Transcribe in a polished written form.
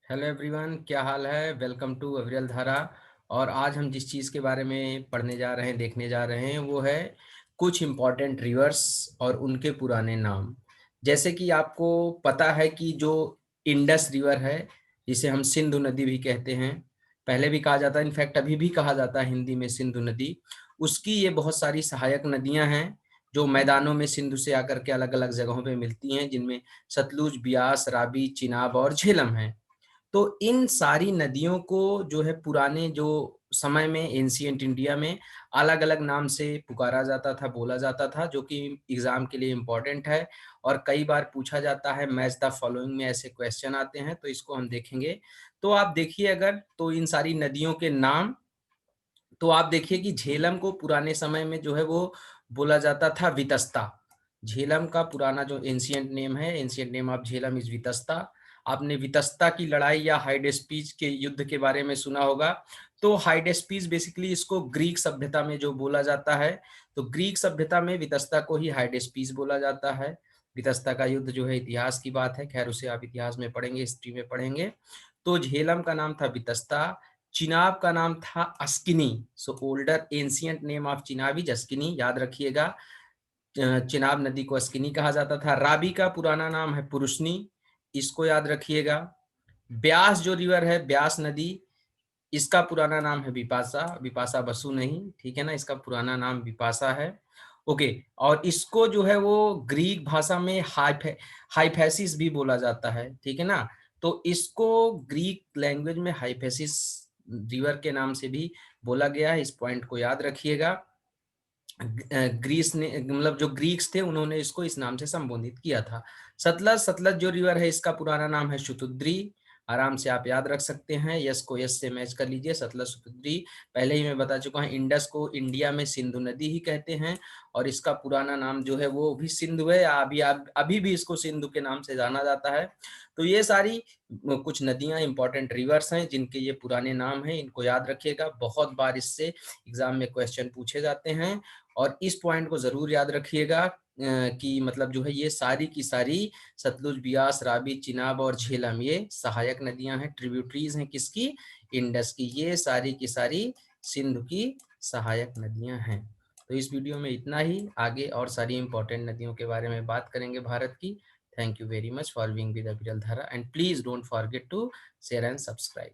Hello everyone, क्या हाल है। Welcome to अविरल धारा। और आज हम जिस चीज़ के बारे में पढ़ने जा रहे हैं, देखने जा रहे हैं, वो है कुछ इम्पॉर्टेंट रिवर्स और उनके पुराने नाम। जैसे कि आपको पता है कि जो इंडस रिवर है, जिसे हम सिंधु नदी भी कहते हैं, पहले भी कहा जाता है, इनफैक्ट अभी भी कहा जाता है हिंदी में सिंधु नदी। उसकी ये बहुत सारी सहायक नदियां हैं जो मैदानों में सिंधु से आकर के अलग अलग जगहों पे मिलती हैं, जिनमें सतलुज, ब्यास, रावी, चिनाब और झेलम है। तो इन सारी नदियों को जो है पुराने जो समय में एंशिएंट इंडिया में अलग अलग नाम से पुकारा जाता था, बोला जाता था, जो कि एग्जाम के लिए इम्पोर्टेंट है और कई बार पूछा जाता है। मैच द फॉलोइंग में ऐसे क्वेश्चन आते हैं, तो इसको हम देखेंगे। तो आप देखिए, अगर तो इन सारी नदियों के नाम, तो आप देखिए कि झेलम को पुराने समय में जो है वो बोला जाता था वितस्ता। झेलम का पुराना जो एंशिएंट नेम है, ancient name of Jhelum is Vitasta. आपने वितस्ता की लड़ाई या हाइडेस्पीस के युद्ध के बारे में सुना होगा। तो हाइडेस्पीस बेसिकली इसको ग्रीक सभ्यता में जो बोला जाता है, तो ग्रीक सभ्यता में वितस्ता को ही हाइडेस्पीस बोला जाता है। वितस्ता का युद्ध जो है इतिहास की बात है, खैर उसे आप इतिहास में पढ़ेंगे, हिस्ट्री में पढ़ेंगे। तो झेलम का नाम था वितस्ता। चिनाब का नाम था Asikni. So older ancient name of Chenab is Asikni, याद रखिएगा। चिनाब नदी को अस्किनी कहा जाता था। रावी का पुराना नाम है पुरुषनी, इसको याद रखिएगा। ब्यास जो रिवर है, ब्यास नदी, इसका पुराना नाम है विपाशा, विपाशा बसु नहीं, ठीक है ना, इसका पुराना नाम विपाशा है। ओके। और इसको जो है वो ग्रीक भाषा में हाइफेसिस भी बोला जाता है, ठीक है ना। तो इसको ग्रीक लैंग्वेज में हाइफेसिस रिवर के नाम से भी बोला गया है, इस पॉइंट को याद रखिएगा। ग्रीस ने, मतलब जो ग्रीक्स थे, उन्होंने इसको इस नाम से संबोधित किया था। सतलज, सतलज जो रिवर है, इसका पुराना नाम है शुतुद्री। आराम से आप याद रख सकते हैं, यस को यस से मैच कर लीजिए, सतलज शुतुद्री। पहले ही मैं बता चुका हूं, इंडस को इंडिया में सिंधु नदी ही कहते हैं और इसका पुराना नाम जो है वो भी सिंधु है, अभी भी इसको सिंधु के नाम से जाना जाता है। तो ये सारी कुछ नदियां, इंपॉर्टेंट रिवर्स हैं, जिनके ये पुराने नाम हैं, इनको याद रखिएगा। बहुत बार इससे एग्जाम में क्वेश्चन पूछे जाते हैं और इस पॉइंट को जरूर याद रखिएगा कि मतलब जो है ये सारी की सारी सतलुज, बियास, रावी, चिनाब और झेलम ये सहायक नदियां हैं, ट्रिब्यूटरीज हैं किसकी, इंडस की। ये सारी की सारी सिंधु की सहायक नदियां हैं। तो इस वीडियो में इतना ही, आगे और सारी इंपॉर्टेंट नदियों के बारे में बात करेंगे भारत की। Thank you very much for being with Aviral Dhara and please don't forget to share and subscribe.